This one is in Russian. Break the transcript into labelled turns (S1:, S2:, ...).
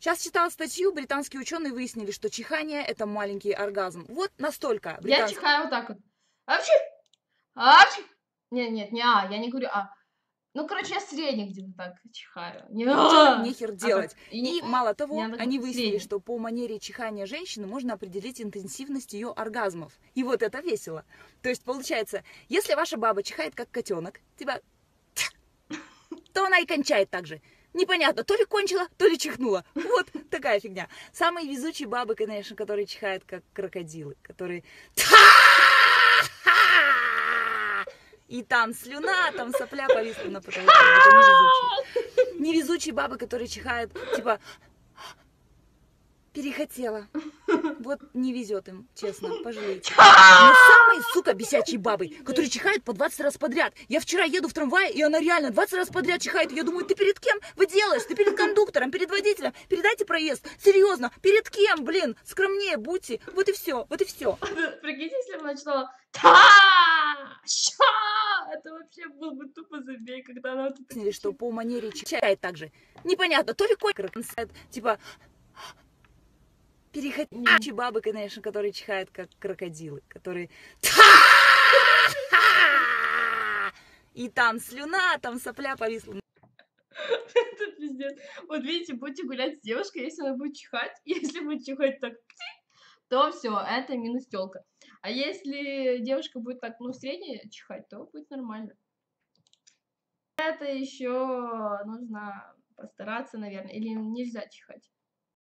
S1: Сейчас читала статью, британские ученые выяснили, что чихание это маленький оргазм. Вот настолько.
S2: Я чихаю вот так вот. Апчи! Апчи! Нет, я не говорю а. Ну, короче, я средний где-то так чихаю. Не
S1: Ученым нехер
S2: а как
S1: делать. И мало того,
S2: не
S1: они выяснили,
S2: средний.
S1: что по манере чихания женщины можно определить интенсивность ее оргазмов. И вот это весело. То есть получается, если ваша баба чихает как котенок, типа, то она и кончает так же. Непонятно, то ли кончила, то ли чихнула. Вот такая фигня. Самые везучие бабы, конечно, которые чихают как крокодилы, которые... И там слюна, там сопля повисла на потолке. Это невезучие. Невезучие бабы, которые чихают, типа... Перехотела. Вот не везет им, честно, пожалейте. Но самые, сука, бесячие бабы, которые чихают по 20 раз подряд. Я вчера еду в трамвае, и она реально 20 раз подряд чихает. Я думаю, ты перед кем вы делаешь? Ты перед кондуктором, перед водителем. Передайте проезд. Серьезно, перед кем, блин? Скромнее будьте. Вот и все, вот и все.
S2: Прикиньте, если бы начала это вообще был бы тупо забей, когда она вот
S1: это... Что по манере чихает так же. Непонятно, то ли кончает, типа... Переходящие бабы, конечно, которые чихают как крокодилы, которые... И там слюна, там сопля повисла.
S2: Это пиздец. Вот видите, будете гулять с девушкой, если она будет чихать, если будет чихать так, то все, это минус тёлка. А если девушка будет так, ну, средняя чихать, то будет нормально. Это еще нужно постараться, наверное, или нельзя чихать.